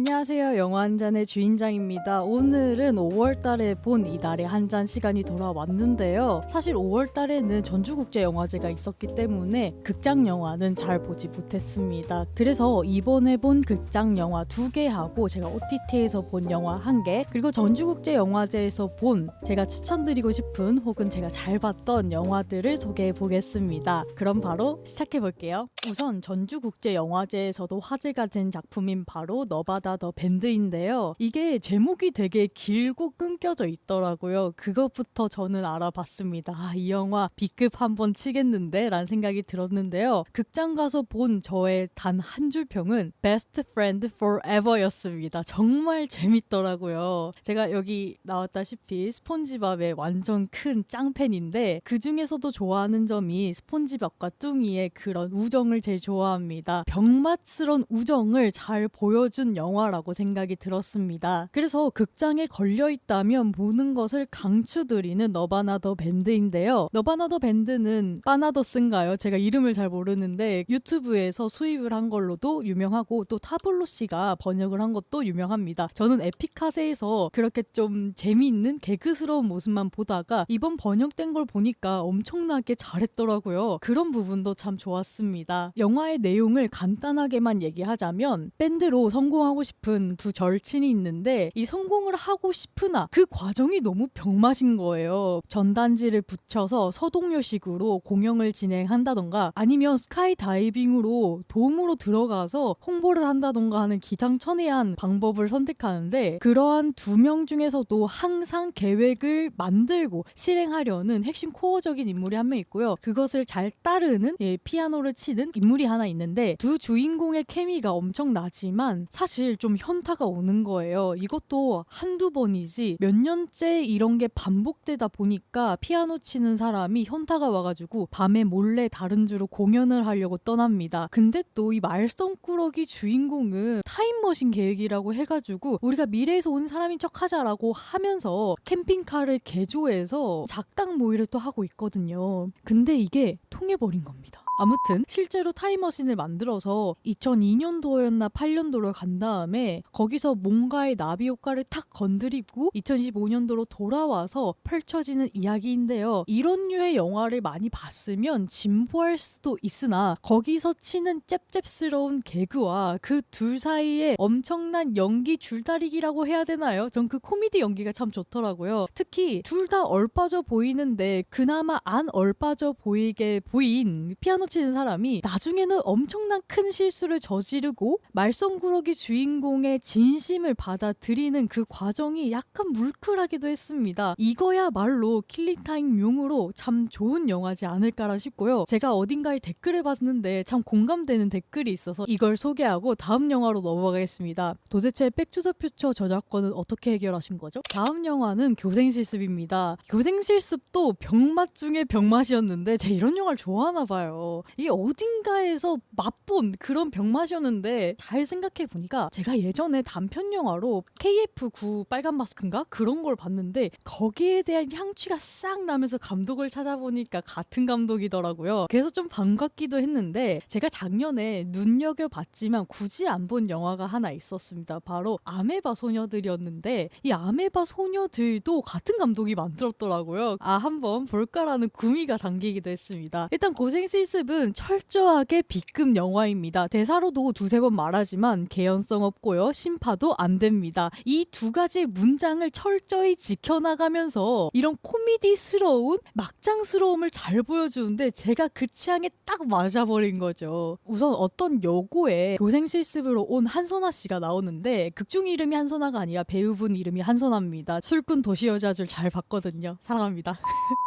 안녕하세요. 영화 한 잔의 주인장입니다. 오늘은 5월달에 본 이달의 한 잔 시간이 돌아왔는데요. 사실 5월달에는 전주국제영화제가 있었기 때문에 극장 영화는 잘 보지 못했습니다. 그래서 이번에 본 극장 영화 2개 하고 제가 OTT에서 본 영화 1개 그리고 전주국제영화제에서 본 제가 추천드리고 싶은 혹은 제가 잘 봤던 영화들을 소개해 보겠습니다. 그럼 바로 시작해 볼게요. 우선 전주국제영화제에서도 화제가 된 작품인 바로 너바다 더 밴드인데요. 이게 제목이 되게 길고 끊겨져 있더라고요. 그것부터 저는 알아봤습니다. 이 영화 B급 한번 치겠는데? 라는 생각이 들었는데요. 극장 가서 본 저의 단 한 줄 평은 Best Friend Forever 였습니다. 정말 재밌더라고요. 제가 여기 나왔다시피 스폰지밥의 완전 큰 짱팬인데 그 중에서도 좋아하는 점이 스폰지밥과 뚱이의 그런 우정을 제일 좋아합니다. 병맛스런 우정을 잘 보여준 영화라고 생각이 들었습니다. 그래서 극장에 걸려있다면 보는 것을 강추드리는 너바나 더 밴드인데요. 너바나 더 밴드는 바나더스인가요? 제가 이름을 잘 모르는데 유튜브에서 수입을 한 걸로도 유명하고 또 타블로 씨가 번역을 한 것도 유명합니다. 저는 에픽하세에서 그렇게 좀 재미있는 개그스러운 모습만 보다가 이번 번역된 걸 보니까 엄청나게 잘했더라고요. 그런 부분도 참 좋았습니다. 영화의 내용을 간단하게만 얘기하자면 밴드로 성공하고 싶은 두 절친이 있는데 이 성공을 하고 싶으나 그 과정이 너무 병맛인 거예요. 전단지를 붙여서 서동요식으로 공연을 진행한다던가 아니면 스카이 다이빙으로 돔으로 들어가서 홍보를 한다던가 하는 기상천외한 방법을 선택하는데 그러한 두 명 중에서도 항상 계획을 만들고 실행하려는 핵심 코어적인 인물이 한 명 있고요. 그것을 잘 따르는 피아노를 치는 인물이 하나 있는데 두 주인공의 케미가 엄청나지만 사실 좀 현타가 오는 거예요. 이것도 한두 번이지 몇 년째 이런 게 반복되다 보니까 피아노 치는 사람이 현타가 와가지고 밤에 몰래 다른 주로 공연을 하려고 떠납니다. 근데 또 이 말썽꾸러기 주인공은 타임머신 계획이라고 해가지고 우리가 미래에서 온 사람인 척 하자라고 하면서 캠핑카를 개조해서 작당 모의를 또 하고 있거든요. 근데 이게 통해버린 겁니다. 아무튼 실제로 타임머신을 만들어서 2002년도였나 8년도로 간 다음에 거기서 뭔가의 나비 효과를 탁 건드리고 2015년도로 돌아와서 펼쳐지는 이야기인데요. 이런 류의 영화를 많이 봤으면 진보할 수도 있으나 거기서 치는 짭짭스러운 개그와 그 둘 사이에 엄청난 연기 줄다리기라고 해야 되나요? 전 그 코미디 연기가 참 좋더라고요. 특히 둘 다 얼빠져 보이는데 그나마 안 얼빠져 보이게 보인 피아노 치는 사람이 나중에는 엄청난 큰 실수를 저지르고 말썽꾸러기 주인공의 진심을 받아들이는 그 과정이 약간 물클하기도 했습니다. 이거야말로 킬링타임용으로 참 좋은 영화지 않을까라 싶고요. 제가 어딘가에 댓글을 봤는데 참 공감되는 댓글이 있어서 이걸 소개하고 다음 영화로 넘어가겠습니다. 도대체 백투더퓨처 저작권은 어떻게 해결하신 거죠? 다음 영화는 교생실습입니다. 교생실습도 병맛 중에 병맛이었는데 제가 이런 영화를 좋아하나 봐요. 이게 어딘가에서 맛본 그런 병맛이었는데 잘 생각해보니까 제가 예전에 단편 영화로 KF9 빨간 마스크인가? 그런 걸 봤는데 거기에 대한 향취가 싹 나면서 감독을 찾아보니까 같은 감독이더라고요. 그래서 좀 반갑기도 했는데 제가 작년에 눈여겨봤지만 굳이 안 본 영화가 하나 있었습니다. 바로 아메바 소녀들이었는데 이 아메바 소녀들도 같은 감독이 만들었더라고요. 한번 볼까라는 구미가 당기기도 했습니다. 일단 고생실습은 철저하게 B급 영화입니다. 대사로도 두세 번 말하지만 개연성 없고요. 심파도 안 됩니다. 이 두 가지 문장을 철저히 지켜나가면서 이런 코미디스러운 막장스러움을 잘 보여주는데 제가 그 취향에 딱 맞아버린 거죠. 우선 어떤 여고에 교생실습으로 온 한선아 씨가 나오는데 극중 이름이 한선아가 아니라 배우분 이름이 한선아입니다. 술꾼 도시여자줄 잘 봤거든요. 사랑합니다.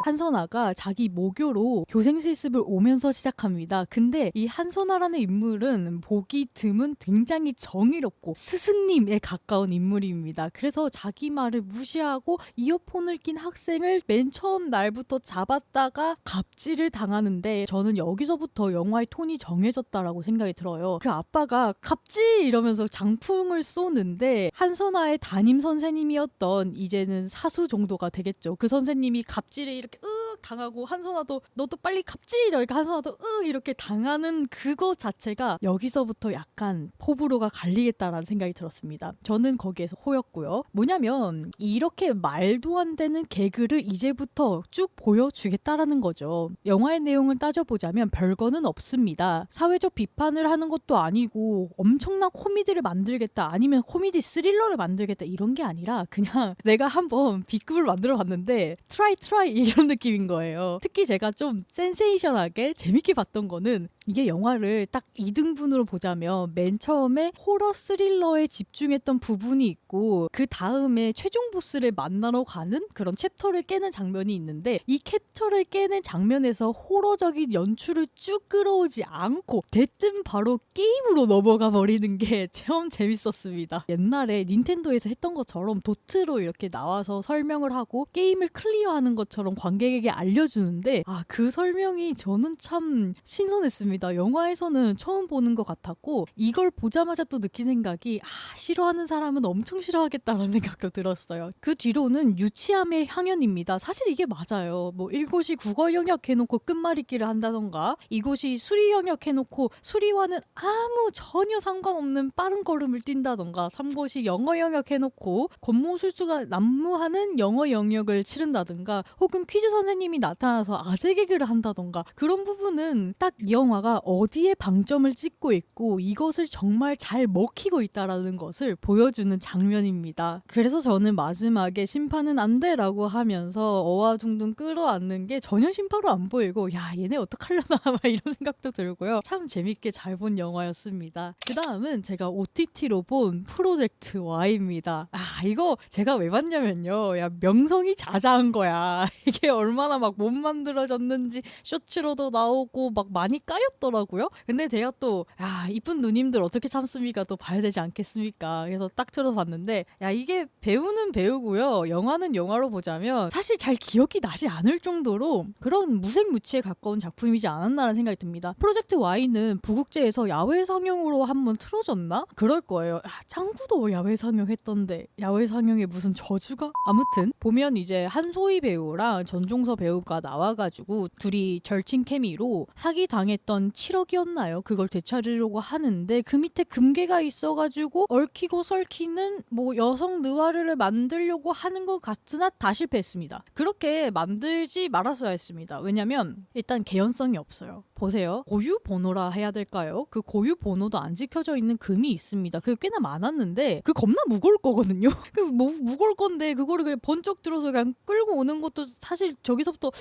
한선아가 자기 모교로 교생실습을 오면서 시작합니다. 근데 이 한선아라는 인물은 보기 드문 굉장히 정의롭고 스승님에 가까운 인물입니다. 그래서 자기 말을 무시하고 이어폰을 낀 학생을 맨 처음 날부터 잡았다가 갑질을 당하는데 저는 여기서부터 영화의 톤이 정해졌다라고 생각이 들어요. 그 아빠가 갑질 이러면서 장풍을 쏘는데 한선아의 담임 선생님이었던 이제는 사수 정도가 되겠죠. 그 선생님이 갑질에 이렇게 당하고 한선아도 너도 빨리 갑질 이러니까 한선아도 이렇게 당하는 그거 자체가 여기서부터 약간 호불호가 갈리겠다라는 생각이 들었습니다. 저는 거기에서 호였고요. 뭐냐면 이렇게 말도 안 되는 개그를 이제부터 쭉 보여주겠다라는 거죠. 영화의 내용을 따져보자면 별거는 없습니다. 사회적 비판을 하는 것도 아니고 엄청난 코미디를 만들겠다 아니면 코미디 스릴러를 만들겠다 이런 게 아니라 그냥 내가 한번 B급을 만들어 봤는데 트라이 이런 느낌인 거예요. 특히 제가 좀 센세이션하게 재밌게 봤던 거는 이게 영화를 딱 2등분으로 보자면 맨 처음에 호러 스릴러에 집중했던 부분이 있고 그 다음에 최종 보스를 만나러 가는 그런 챕터를 깨는 장면이 있는데 이 챕터를 깨는 장면에서 호러적인 연출을 쭉 끌어오지 않고 대뜸 바로 게임으로 넘어가 버리는 게 참 재밌었습니다. 옛날에 닌텐도에서 했던 것처럼 도트로 이렇게 나와서 설명을 하고 게임을 클리어하는 것처럼 관객에게 알려주는데 그 설명이 저는 참 신선했습니다. 영화에서는 처음 보는 것 같았고 이걸 보자마자 또 느낀 생각이 싫어하는 사람은 엄청 싫어하겠다라는 생각도 들었어요. 그 뒤로는 유치함의 향연입니다. 사실 이게 맞아요. 뭐 이곳이 국어 영역 해놓고 끝말잇기를 한다던가 이곳이 수리 영역 해놓고 수리와는 아무 전혀 상관없는 빠른 걸음을 뛴다던가 3곳이 영어 영역 해놓고 권모술수가 난무하는 영어 영역을 치른다던가 혹은 퀴즈 선생님이 나타나서 아재 개그를 한다던가 그런 부분은 딱 이 영화가 어디에 방점을 찍고 있고 이것을 정말 잘 먹히고 있다라는 것을 보여주는 장면입니다. 그래서 저는 마지막에 심판은 안 돼라고 하면서 어와둥둥 끌어안는 게 전혀 심파로 안 보이고 얘네 어떡하려나 막 이런 생각도 들고요. 참 재밌게 잘 본 영화였습니다. 그 다음은 제가 OTT로 본 프로젝트 Y입니다. 이거 제가 왜 봤냐면요. 명성이 자자한 거야. 이게 얼마나 막 못 만들어졌는지 쇼츠로도 나오고 막 많이 까였더라고요. 근데 제가 또 이쁜 누님들 어떻게 참습니까? 또 봐야 되지 않겠습니까? 그래서 딱 틀어서 봤는데 이게 배우는 배우고요. 영화는 영화로 보자면 사실 잘 기억이 나지 않을 정도로 그런 무색무취에 가까운 작품이지 않았나라는 생각이 듭니다. 프로젝트 Y는 부국제에서 야외 상영으로 한번 틀어졌나? 그럴 거예요. 짱구도 야외 상영했던데 야외 상영에 무슨 저주가? 아무튼 보면 이제 한소희 배우랑 전종서 배우가 나와가지고 둘이 절친 케미로 사기 당했던 7억이었나요? 그걸 되찾으려고 하는데 그 밑에 금괴가 있어가지고 얽히고 설키는 뭐 여성 느와르를 만들려고 하는 것 같으나 다 실패했습니다. 그렇게 만들지 말았어야 했습니다. 왜냐면 일단 개연성이 없어요. 보세요. 고유 번호라 해야 될까요? 그 고유 번호도 안 지켜져 있는 금이 있습니다. 그게 꽤나 많았는데 그 겁나 무거울 거거든요. 그 뭐 무거울 건데 그거를 그냥 번쩍 들어서 그냥 끌고 오는 것도 사실 저기서부터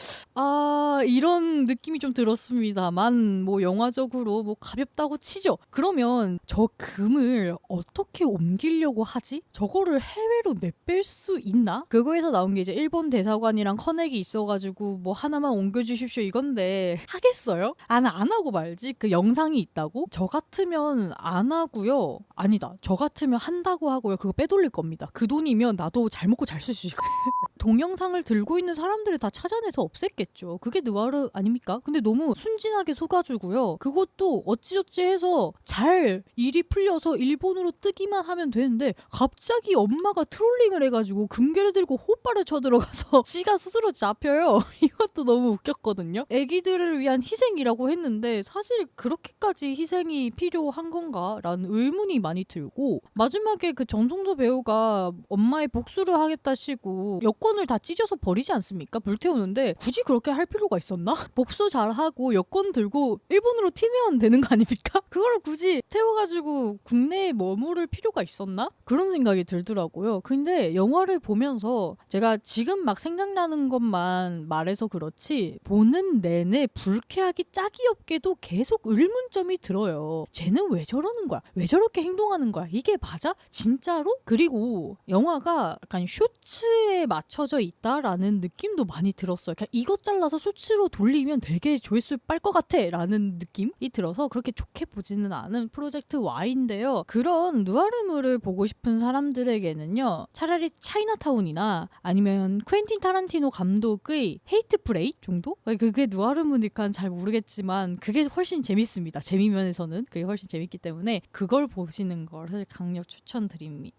이런 느낌이 좀 들었습니다만 뭐 영화적으로 뭐 가볍다고 치죠. 그러면 저 금을 어떻게 옮기려고 하지? 저거를 해외로 내뺄 수 있나? 그거에서 나온 게 이제 일본 대사관이랑 커넥이 있어가지고 뭐 하나만 옮겨주십시오 이건데 하겠어요? 안 하고 말지. 그 영상이 있다고? 저 같으면 안 하고요. 아니다. 저 같으면 한다고 하고요. 그거 빼돌릴 겁니다. 그 돈이면 나도 잘 먹고 잘 쓸 수 있을 거예요. 동영상을 들고 있는 사람들을 다 찾아내서 없앴겠죠. 그게 느와르 아닙니까? 근데 너무 순진하게 속아주고요. 그것도 어찌저찌 해서 잘 일이 풀려서 일본으로 뜨기만 하면 되는데 갑자기 엄마가 트롤링을 해가지고 금괴를 들고 호빠를 쳐들어가서 지가 스스로 잡혀요. 이것도 너무 웃겼거든요. 애기들을 위한 희생이라고 했는데 사실 그렇게까지 희생이 필요한 건가? 라는 의문이 많이 들고 마지막에 그 정성도 배우가 엄마의 복수를 하겠다시고 여권을 다 찢어서 버리지 않습니까? 불태우는데 굳이 그렇게 할 필요가 있었나? 복수 잘하고 여권 들고 일본으로 튀면 되는 거 아닙니까? 그걸 굳이 태워가지고 국내에 머무를 필요가 있었나? 그런 생각이 들더라고요. 근데 영화를 보면서 제가 지금 막 생각나는 것만 말해서 그렇지 보는 내내 불쾌하기 짝이 없게도 계속 의문점이 들어요. 쟤는 왜 저러는 거야? 왜 저렇게 행동하는 거야? 이게 맞아? 진짜로? 그리고 영화가 약간 쇼츠에 맞춰져 있다라는 느낌도 많이 들었어요. 그냥 이것 잘라서 쇼츠로 돌리면 되게 조회수 빨 것 같아 라는 느낌이 들어서 그렇게 좋게 보지는 않은 프로젝트 Y인데요. 그런 누아르물을 보고 싶은 사람들에게는요. 차라리 차이나타운이나 아니면 쿠엔틴 타란티노 감독의 헤이트 브레이크 정도? 그게 누아르물일까는 잘 모르겠지만 그게 훨씬 재밌습니다. 재미면에서는 그게 훨씬 재밌기 때문에 그걸 보시는 걸 사실 강력 추천드립니다.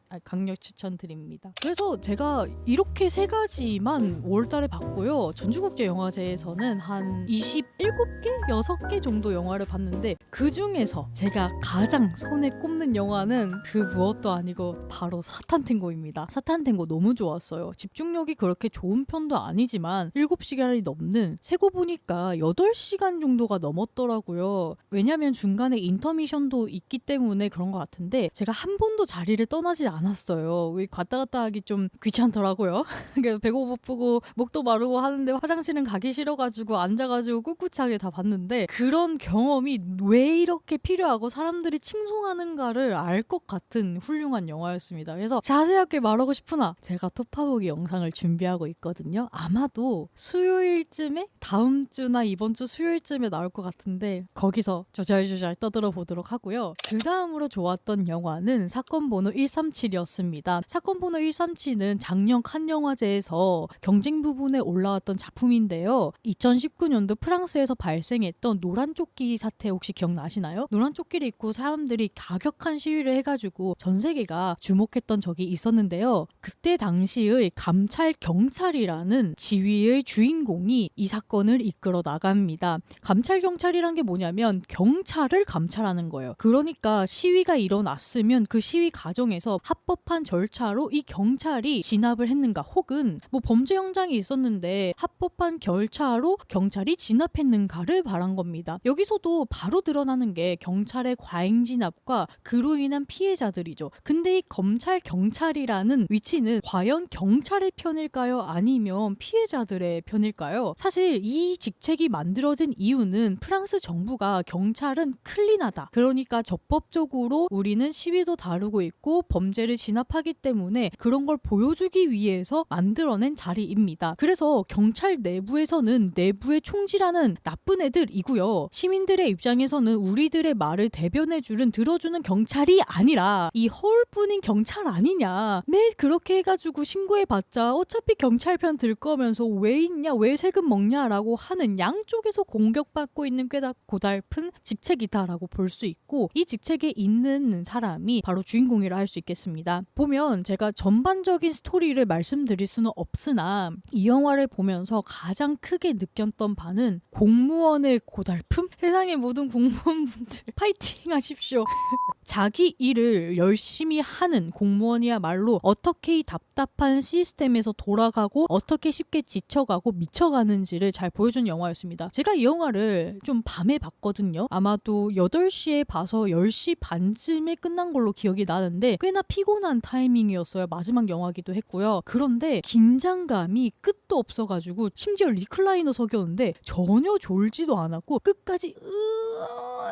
그래서 제가 이렇게 세 가지 10가지만 5월달에 봤고요. 전주국제영화제에서는 한 27개? 6개 정도 영화를 봤는데 그 중에서 제가 가장 손에 꼽는 영화는 그 무엇도 아니고 바로 사탄탱고입니다. 사탄탱고 너무 좋았어요. 집중력이 그렇게 좋은 편도 아니지만 7시간이 넘는, 세고 보니까 8시간 정도가 넘었더라고요. 왜냐면 중간에 인터미션도 있기 때문에 그런 것 같은데 제가 한 번도 자리를 떠나지 않았어요. 갔다 갔다 하기 좀 귀찮더라고요. 배고 고프고 목도 마르고 하는데 화장실은 가기 싫어가지고 앉아가지고 꿋꿋하게 다 봤는데 그런 경험이 왜 이렇게 필요하고 사람들이 칭송하는가를 알 것 같은 훌륭한 영화였습니다. 그래서 자세하게 말하고 싶으나 제가 톱파보기 영상을 준비하고 있거든요. 아마도 수요일쯤에, 다음 주나 이번 주 수요일쯤에 나올 것 같은데 거기서 조잘조잘 떠들어 보도록 하고요. 그 다음으로 좋았던 영화는 사건 번호 137이었습니다. 사건 번호 137은 작년 칸 영화제에서 경쟁 부분에 올라왔던 작품인데요. 2019년도 프랑스에서 발생했던 노란 조끼 사태 혹시 기억나시나요? 노란 조끼를 입고 사람들이 가격한 시위를 해가지고 전 세계가 주목했던 적이 있었는데요. 그때 당시의 감찰 경찰이라는 지위의 주인공이 이 사건을 이끌어 나갑니다. 감찰 경찰이란 게 뭐냐면 경찰을 감찰하는 거예요. 그러니까 시위가 일어났으면 그 시위 과정에서 합법한 절차로 이 경찰이 진압을 했는가, 혹은 뭐 범죄 현장이 있었는데 합법한 절차로 경찰이 진압했는가를 말한 겁니다. 여기서도 바로 드러나는 게 경찰의 과잉 진압과 그로 인한 피해자들이죠. 근데 이 검찰 경찰이라는 위치는 과연 경찰의 편일까요? 아니면 피해자들의 편일까요? 사실 이 직책이 만들어진 이유는 프랑스 정부가 경찰은 클린하다, 그러니까 적법적으로 우리는 시위도 다루고 있고 범죄를 진압하기 때문에 그런 걸 보여주기 위해서 만들어낸 자리입니다. 그래서 경찰 내부에서는 내부의 총질하는 나쁜 애들이고요. 시민들의 입장에서는 우리들의 말을 대변해주는, 들어주는 경찰이 아니라 이 허울뿐인 경찰 아니냐, 매 그렇게 해가지고 신고해봤자 어차피 경찰 편 들 거면서 왜 있냐, 왜 세금 먹냐라고 하는 양쪽에서 공격받고 있는 꽤나 고달픈 직책이다라고 볼 수 있고, 이 직책에 있는 사람이 바로 주인공이라 할 수 있겠습니다. 보면 제가 전반적인 스토리를 말씀드릴 수는 없으나 이 영화를 보면서 가장 크게 느꼈던 바는 공무원의 고달픔? 세상의 모든 공무원분들 파이팅 하십시오. 자기 일을 열심히 하는 공무원이야말로 어떻게 이 답답한 시스템에서 돌아가고 어떻게 쉽게 지쳐가고 미쳐가는지를 잘 보여준 영화였습니다. 제가 이 영화를 좀 밤에 봤거든요. 아마도 8시에 봐서 10시 반쯤에 끝난 걸로 기억이 나는데 꽤나 피곤한 타이밍이었어요. 마지막 영화기도 했고요. 그런데 긴장감이 끝도 없어가지고 심지어 리클라이너석이었는데 전혀 졸지도 않았고 끝까지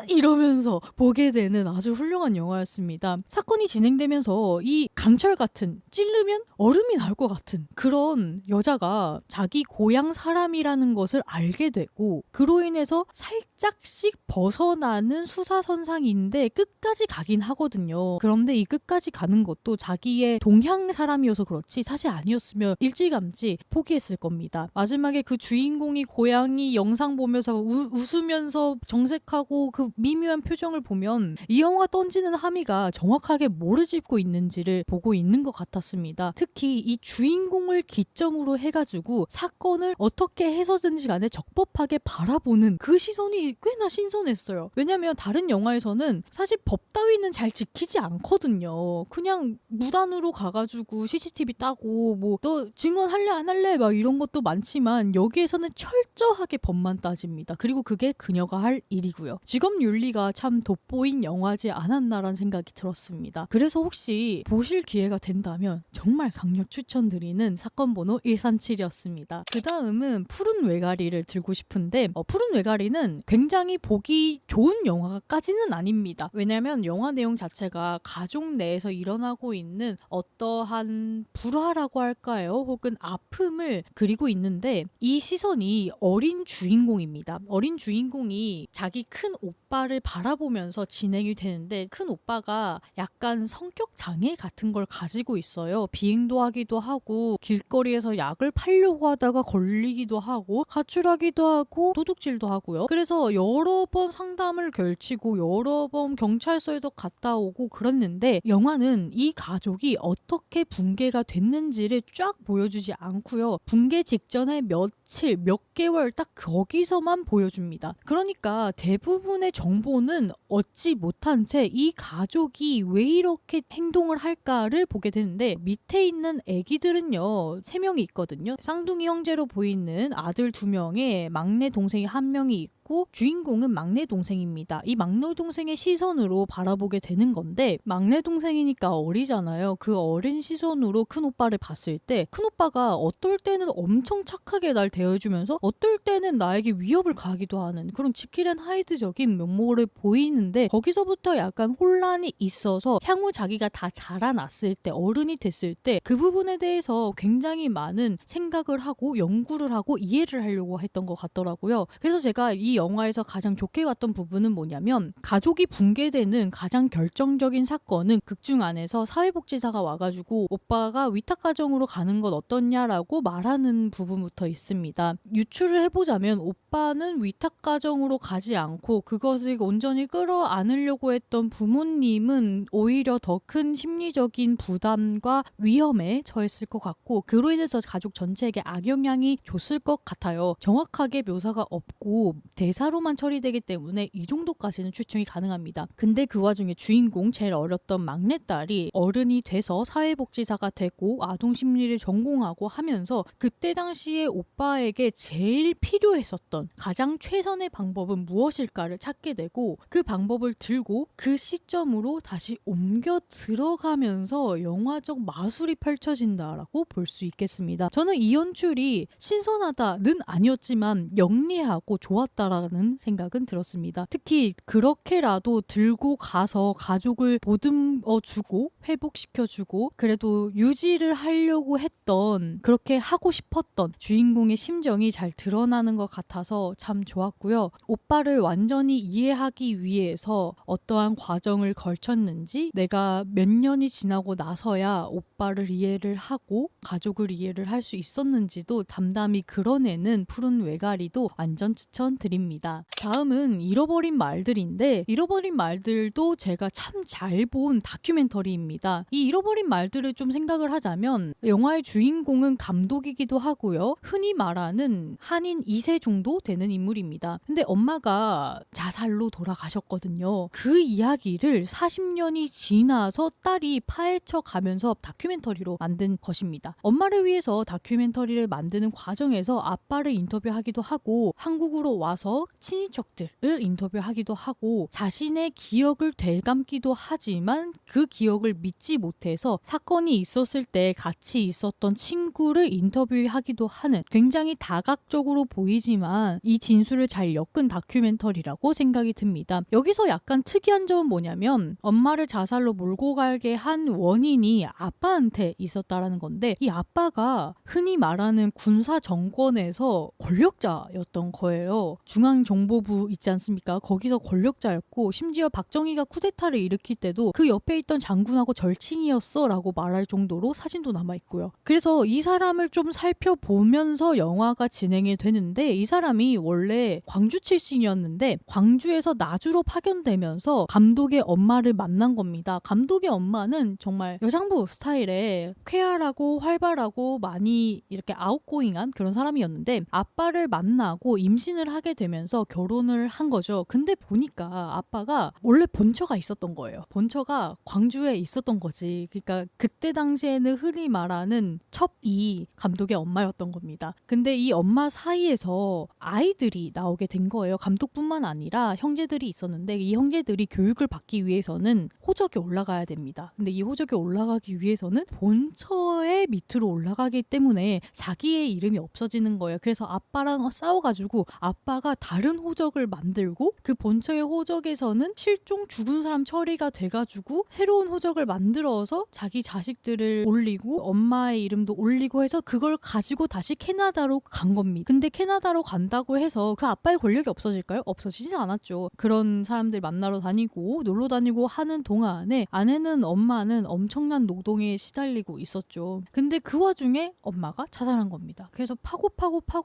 이러면서 보게 되는 아주 훌륭한 영화였습니다. 사건이 진행되면서 이 강철 같은, 찌르면 얼음이 날 것 같은 그런 여자가 자기 고향 사람이라는 것을 알게 되고 그로 인해서 살짝씩 벗어나는 수사선상인데 끝까지 가긴 하거든요. 그런데 이 끝까지 가는 것도 자기의 동향 사람이어서 그렇지 사실 아니었으면 일찌감치 포기했을 겁니다. 마지막에 그 주인공이 고양이 영상 보면서 웃으면서 정색하고 그 미묘한 표정을 보면 이 영화 던지는 함의가 정확하게 뭐를 짚고 있는지를 보고 있는 것 같았습니다. 특히 이 주인공을 기점으로 해가지고 사건을 어떻게 해서든지 간에 적법하게 바라보는 그 시선이 꽤나 신선했어요. 왜냐면 다른 영화에서는 사실 법 따위는 잘 지키지 않거든요. 그냥 무단으로 가가지고 CCTV 따고 뭐 너 증언할래 안 할래 막 이런 것도 많지만 여기에서는 철저하게 법만 따집니다. 그리고 그게 그녀가 할 일이고요. 직업 윤리가 참 돋보인 영화지 않았나라는 생각이 들었습니다. 그래서 혹시 보실 기회가 된다면 정말 강력 추천드리는 사건 번호 137이었습니다. 그 다음은 푸른 외가리를 들고 싶은데 푸른 외가리는 굉장히 보기 좋은 영화까지는 아닙니다. 왜냐하면 영화 내용 자체가 가족 내에서 일어나고 있는 어떠한 불화라고 할까요? 혹은 아픔을 그리고 있는데 이 시선이 어린 주인공입니다. 어린 주인공이 자기 큰 오빠 오빠를 바라보면서 진행이 되는데 큰 오빠가 약간 성격 장애 같은 걸 가지고 있어요. 비행도 하기도 하고 길거리에서 약을 팔려고 하다가 걸리기도 하고 가출하기도 하고 도둑질도 하고요. 그래서 여러 번 상담을 걸치고 여러 번 경찰서에도 갔다 오고 그랬는데 영화는 이 가족이 어떻게 붕괴가 됐는지를 쫙 보여주지 않고요. 붕괴 직전에 며칠, 몇 개월 딱 거기서만 보여줍니다. 그러니까 대부분의 정보는 얻지 못한 채 이 가족이 왜 이렇게 행동을 할까를 보게 되는데 밑에 있는 애기들은요 3명이 있거든요. 쌍둥이 형제로 보이는 아들 2명에 막내 동생이 1명이 있고 주인공은 막내 동생입니다. 이 막내 동생의 시선으로 바라보게 되는 건데 막내 동생이니까 어리잖아요. 그 어린 시선으로 큰 오빠를 봤을 때 큰 오빠가 어떨 때는 엄청 착하게 날 대해주면서 어떨 때는 나에게 위협을 가하기도 하는 그런 지킬 앤 하이드적인 면모를 보이는데 거기서부터 약간 혼란이 있어서 향후 자기가 다 자라났을 때 어른이 됐을 때 그 부분에 대해서 굉장히 많은 생각을 하고 연구를 하고 이해를 하려고 했던 것 같더라고요. 그래서 제가 이 영화에서 가장 좋게 봤던 부분은 뭐냐면 가족이 붕괴되는 가장 결정적인 사건은 극중 안에서 사회복지사가 와가지고 오빠가 위탁가정으로 가는 건 어떻냐라고 말하는 부분부터 있습니다. 유추를 해보자면 오빠는 위탁가정으로 가지 않고 그것을 온전히 끌어안으려고 했던 부모님은 오히려 더 큰 심리적인 부담과 위험에 처했을 것 같고 그로 인해서 가족 전체에게 악영향이 줬을 것 같아요. 정확하게 묘사가 없고 대사로만 처리되기 때문에 이 정도까지는 추측이 가능합니다. 근데 그 와중에 주인공 제일 어렸던 막내딸이 어른이 돼서 사회복지사가 되고 아동심리를 전공하고 하면서 그때 당시에 오빠에게 제일 필요했었던 가장 최선의 방법은 무엇일까를 찾게 되고 그 방법을 들고 그 시점으로 다시 옮겨 들어가면서 영화적 마술이 펼쳐진다라고 볼 수 있겠습니다. 저는 이 연출이 신선하다는 아니었지만 영리하고 좋았다라는 생각은 들었습니다. 특히 그렇게라도 들고 가서 가족을 보듬어주고 회복시켜주고 그래도 유지를 하려고 했던 그렇게 하고 싶었던 주인공의 심정이 잘 드러나는 것 같아서 참 좋았고요. 오빠를 완전히 이해하기 위해서 어떠한 과정을 걸쳤는지 내가 몇 년이 지나고 나서야 오빠를 이해를 하고 가족을 이해를 할 수 있었는지도 담담히 그려내는 푸른 외가리도 완전 추천드립니다. 다음은 잃어버린 말들인데 잃어버린 말들도 제가 참 잘 본 다큐멘터리입니다. 이 잃어버린 말들을 좀 생각을 하자면 영화의 주인공은 감독이기도 하고요. 흔히 말하는 한인 2세 정도 되는 인물입니다. 근데 엄마가 자살로 돌아가셨거든요. 그 이야기를 40년이 지나서 딸이 파헤쳐 가면서 다큐멘터리로 만든 것입니다. 엄마를 위해서 다큐멘터리를 만드는 과정에서 아빠를 인터뷰하기도 하고 한국으로 와서 친인척들을 인터뷰하기도 하고 자신의 기억을 되감기도 하지만 그 기억을 믿지 못해서 사건이 있었을 때 같이 있었던 친구를 인터뷰하기도 하는 굉장히 다각적으로 보이지만 이 진술을 잘 엮은 다큐멘터리라고 생각이 듭니다. 여기서 약간 특이한 점은 뭐냐면 엄마를 자살로 몰고 가게 한 원인이 아빠한테 있었다라는 건데 이 아빠가 흔히 말하는 군사 정권에서 권력자였던 거예요. 중앙정보부 있지 않습니까? 거기서 권력자였고 심지어 박정희가 쿠데타를 일으킬 때도 그 옆에 있던 장군하고 절친이었어 라고 말할 정도로 사진도 남아있고요. 그래서 이 사람을 좀 살펴보면서 영화가 진행이 되는데 이 사람이 원래 광주 출신이었는데 광주에서 나주로 파견되면서 감독의 엄마를 만난 겁니다. 감독의 엄마는 정말 여장부 스타일의 쾌활하고 활발하고 많이 이렇게 아웃고잉한 그런 사람이었는데 아빠를 만나고 임신을 하게 되면서 결혼을 한 거죠. 근데 보니까 아빠가 원래 본처가 있었던 거예요. 본처가 광주에 있었던 거지. 그러니까 그때 당시에는 흔히 말하는 첩이 감독의 엄마였던 겁니다. 근데 이 엄마 사이에서 아이들이 나오게 된 거예요. 감독뿐만 아니라 형제들이 있었는데 이 형제들이 교육을 받기 위해서는 호적에 올라가야 됩니다. 근데 이 호적에 올라가기 위해서는 본처의 밑으로 올라가기 때문에 자기의 이름이 없어지는 거예요. 그래서 아빠랑 싸워가지고 아빠가 다른 호적을 만들고 그 본처의 호적에서는 실종 죽은 사람 처리가 돼가지고 새로운 호적을 만들어서 자기 자식들을 올리고 엄마의 이름도 올리고 해서 그걸 가지고 다시 캐나다로 간 겁니다. 근데 캐나다로 간다고 해서 그 아빠의 권력이 없어질까요? 없어지지 않았죠. 그런 사람들 만나러 다니고 놀러 다니고 하는 동안에 아내는 엄마는 엄청난 노동에 시달리고 있었죠. 근데 그 와중에 엄마가 자살한 겁니다. 그래서 파고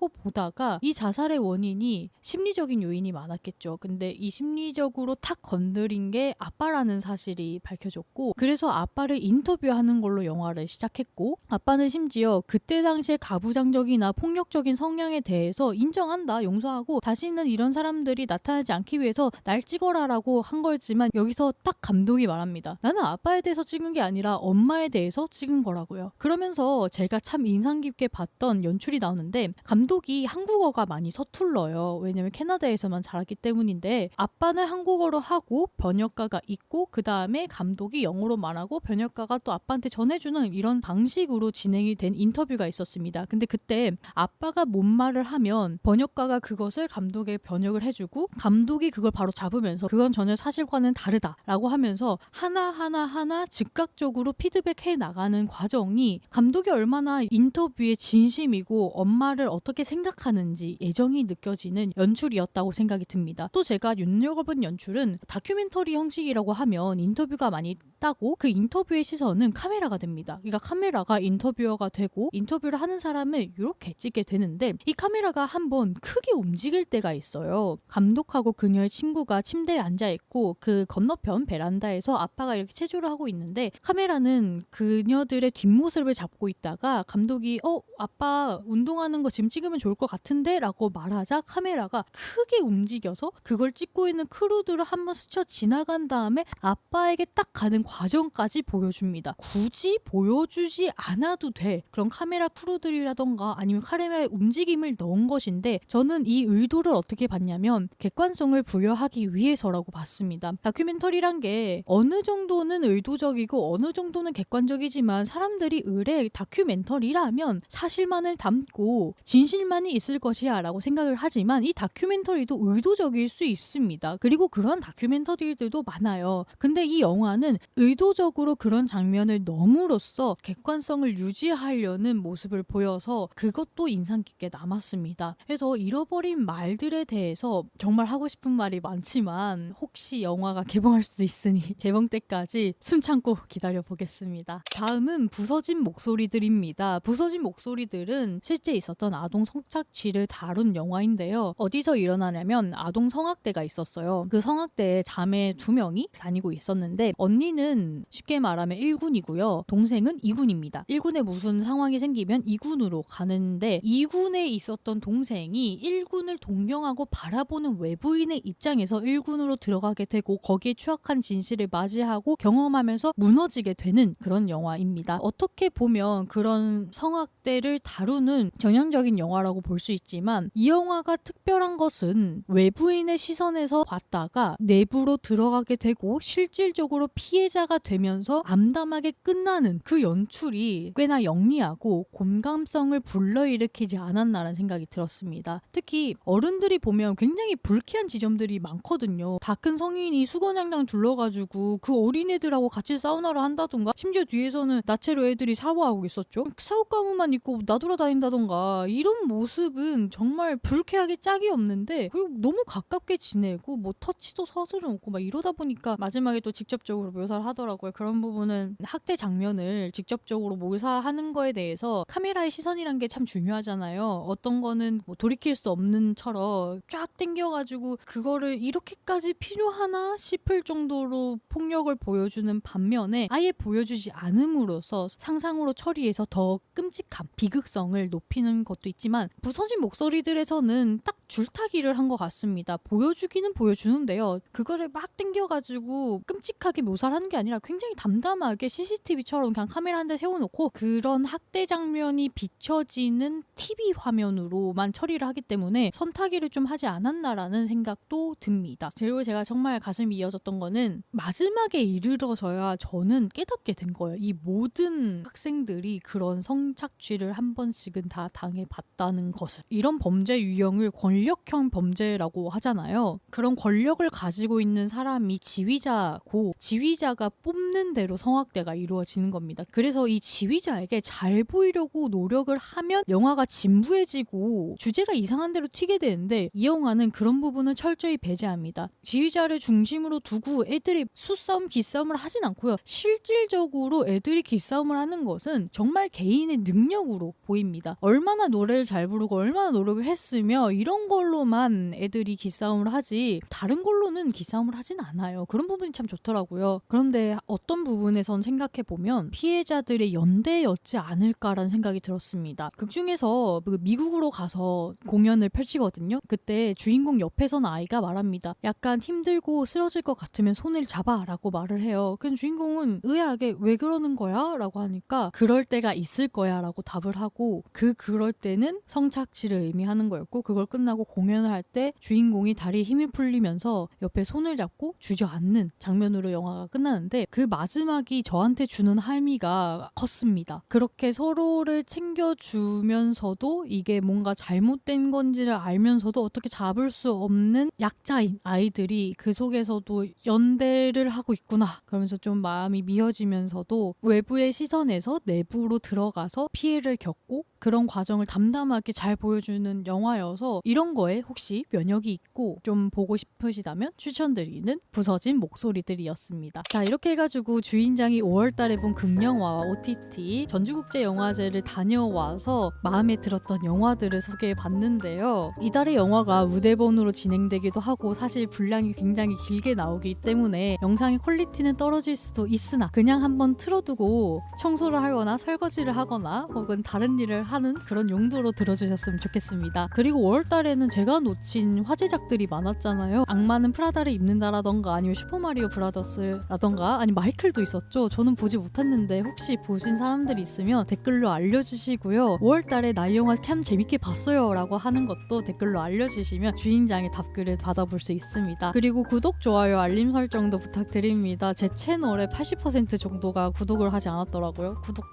보다가 이 자살의 원인이 심리적인 요인이 많았겠죠. 근데 이 심리적으로 탁 건드린 게 아빠라는 사실이 밝혀졌고, 그래서 아빠를 인터뷰하는 걸로 영화를 시작했고, 아빠는 심지어 그때 당시에 가부장적이나 폭력적인 성향에 대해서 인정한다, 용서하고 다시는 이런 사람들이 나타나지 않기 위해서 날 찍어라라고 한 거였지만, 여기서 딱 감독이 말합니다. 나는 아빠에 대해서 찍은 게 아니라 엄마에 대해서 찍은 거라고요. 그러면서 제가 참 인상 깊게 봤던 연출이 나오는데, 감독이 한국어가 많이 서툴러요. 왜냐면 캐나다에서만 자랐기 때문인데, 아빠는 한국어로 하고 번역가가 있고 그 다음에 감독이 영어로 말하고 번역가가 또 아빠한테 전해주는 이런 방식으로 진행이 된 인터뷰가 있었습니다. 근데 그때 아빠가 뭔 말을 하면 번역가가 그것을 감독에 번역을 해주고, 감독이 그걸 바로 잡으면서 그건 전혀 사실과는 다르다라고 하면서 하나 즉각적으로 피드백해 나가는 과정이, 감독이 얼마나 인터뷰에 진심이고 엄마를 어떻게 생각하는지 애정이 느껴지는 연출이었다고 생각이 듭니다. 또 제가 눈여겨본 연출은, 다큐멘터리 형식이라고 하면 인터뷰가 많이 있다고 그 인터뷰의 시선은 카메라가 됩니다. 그러니까 카메라가 인터뷰어가 되고 인터뷰를 하는 사람을 이렇게 찍게 되는데, 이 카메라가 한번 크게 움직일 때가 있어요. 감독하고 그녀의 친구가 침대에 앉아있고 그 건너편 베란다에서 아빠가 이렇게 체조를 하고 있는데, 카메라는 그녀들의 뒷모습을 잡고 있다가 감독이 아빠 운동하는 거 지금 찍으면 좋을 것 같은데 라고 말하자 카메라가 크게 움직여서 그걸 찍고 있는 크루들을 한번 스쳐 지나간 다음에 아빠에게 딱 가는 과정까지 보여줍니다. 굳이 보여주지 않아도 돼. 그런 카메라 크루들이라던가 아니면 카메라의 움직임을 넣은 것인데, 저는 이 의도를 어떻게 봤냐면 객관성을 부여하기 위해서라고 봤습니다. 다큐멘터리란 게 어느 정도는 의도적이고 어느 정도는 객관적이지만, 사람들이 의뢰 다큐멘터리라면 사실만을 담고 진실만이 있을 것이야 라고 생각을 하지만, 이 다큐멘터리도 의도적일 수 있습니다. 그리고 그런 다큐멘터리들도 많아요. 근데 이 영화는 의도적으로 그런 장면을 넣음으로써 객관성을 유지하려는 모습을 보여서 그것도 인상 깊게 남았습니다. 그래서 잃어버린 말들에 대해서 정말 하고 싶은 말이 많지만, 혹시 영화가 개봉할 수도 있으니 개봉 때까지 숨 참고 기다려 보겠습니다. 다음은 부서진 목소리들입니다. 부서진 목소리들은 실제 있었던 아동 성착취를 다룬 영화인데요. 어디서 일어나냐면 아동 성학대가 있었어요. 그 성학대에 자매 2명이 다니고 있었는데, 언니는 쉽게 말하면 1군이고요. 동생은 2군입니다. 1군에 무슨 상황이 생기면 2군으로 가는데, 2군에 있었던 동생이 1군을 동경하고 바라보는 외부인의 입장에서 1군으로 들어가게 되고 거기에 추악한 진실을 맞이하고 경험하면서 무너지게 되는 그런 영화입니다. 어떻게 보면 그런 성학대를 다루는 전형적인 영화라고 볼 수 있지만, 이 영화가 특별한 것은 외부인의 시선에서 봤다가 내부로 들어가게 되고 실질적으로 피해자가 되면서 암담하게 끝나는 그 연출이 꽤나 영리하고 공감성을 불러일으키지 않았나라는 생각이 들었습니다. 특히 어른들이 보면 굉장히 불쾌한 지점들이 많거든요. 다 큰 성인이 수건장장 둘러가지고 그 어린애들하고 같이 사우나를 한다던가, 심지어 뒤에서는 나체로 애들이 샤워하고 있었죠. 사옷 가문만 입고 나돌아다닌다던가, 이런 모습은 정말 불쾌하게 짝이 없는데, 그리고 너무 가깝게 지내고 뭐 터치도 서슴 없고 막 이러다 보니까 마지막에 또 직접적으로 묘사를 하더라고요. 그런 부분은 학대 장면을 직접적으로 묘사하는 거에 대해서 카메라의 시선이란 게 참 중요하잖아요. 어떤 거는 뭐 돌이킬 수 없는 처럼 쫙 당겨가지고 그거를 이렇게까지 필요하나 싶을 정도로 폭력을 보여주는 반면에, 아예 보여주지 않음으로써 상상으로 처리해서 더 끔찍함, 비극성을 높이는 것도 있지만, 부서진 목소리들에서는 딱 줄타기를 한 것 같습니다. 보여주기는 보여주는데요. 그거를 막 당겨가지고 끔찍하게 묘사를 하는 게 아니라 굉장히 담담하게 CCTV처럼 그냥 카메라 한 대 세워놓고 그런 학대 장면이 비춰지는 TV 화면으로만 처리를 하기 때문에 선타기를 좀 하지 않았나라는 생각도 듭니다. 그리고 제가 정말 가슴이 이어졌던 거는 마지막에 이르러서야 저는 깨닫게 된 거예요. 이 모든 학생들이 그런 성착취를 한 번씩은 다 당해봤다는 것을. 이런 범죄 유형을 권력형 범죄라고 하잖아요. 그런 권력을 가지고 있는 사람이 지휘자고 지휘자가 뽑는 대로 성학대가 이루어지는 겁니다. 그래서 이 지휘자에게 잘 보이려고 노력을 하면 영화가 진부해지고 주제가 이상한 대로 튀게 되는데 이 영화는 그런 부분을 철저히 배제합니다. 지휘자를 중심으로 두고 애들이 수싸움 기싸움을 하진 않고요. 실질적으로 애들이 기싸움을 하는 것은 정말 개인의 능력으로 보입니다. 얼마나 노래를 잘 부르고 얼마나 노력을 했으며 이런 걸로만 애들이 기싸움을 하지 다른 걸로는 기싸움을 하진 않아요. 그런 부분이 참 좋더라고요. 그런데 어떤 부분에선 생각해보면 피해자들의 연대였지 않을까라는 생각이 들었습니다. 극중에서 미국으로 가서 공연을 펼치거든요. 그때 주인공 옆에 선 아이가 말합니다. 약간 힘들고 쓰러질 것 같으면 손을 잡아 라고 말을 해요. 그래서 주인공은 의아하게 왜 그러는 거야? 라고 하니까 그럴 때가 있을 거야 라고 답을 하고 그럴 때는 성착취를 의미하는 거였고 그걸 끝나고 공연을 할 때 주인공이 다리에 힘이 풀리면서 옆에 손을 잡고 주저앉는 장면으로 영화가 끝나는데 그 마지막이 저한테 주는 할미가 컸습니다. 그렇게 서로를 챙겨주면서도 이게 뭔가 잘못된 건지를 알면서도 어떻게 잡을 수 없는 약자인 아이들이 그 속에서도 연대를 하고 있구나 그러면서 좀 마음이 미어지면서도 외부의 시선에서 내부로 들어가서 피해를 겪고 그런 과정을 담담하게 잘 보여주는 영화여서 이런 거에 혹시 면역이 있고 좀 보고 싶으시다면 추천드리는 부서진 목소리들이었습니다. 자, 이렇게 해가지고 주인장이 5월달에 본 금영화와 OTT 전주국제영화제를 다녀와서 마음에 들었던 영화들을 소개해봤는데요. 이달의 영화가 무대본으로 진행되기도 하고 사실 분량이 굉장히 길게 나오기 때문에 영상의 퀄리티는 떨어질 수도 있으나 그냥 한번 틀어두고 청소를 하거나 설거지를 하거나 혹은 다른 일을 하는 그런 용도로 들어주셨으면 좋겠습니다. 그리고 5월달에는 제가 놓친 화제작들이 많았잖아요. 악마는 프라다를 입는다라던가 아니면 슈퍼마리오 브라더스라던가 아니 마이클도 있었죠. 저는 보지 못했는데 혹시 보신 사람들이 있으면 댓글로 알려주시고요. 5월달에 나이 영화 참 재밌게 봤어요 라고 하는 것도 댓글로 알려주시면 주인장의 답글을 받아볼 수 있습니다. 그리고 구독, 좋아요, 알림 설정도 부탁드립니다. 제 채널의 80% 정도가 구독을 하지 않았더라고요. 구독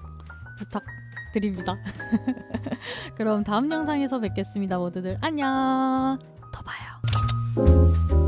부탁드립니다. 그럼 다음 영상에서 뵙겠습니다. 모두들 안녕. 더 봐요.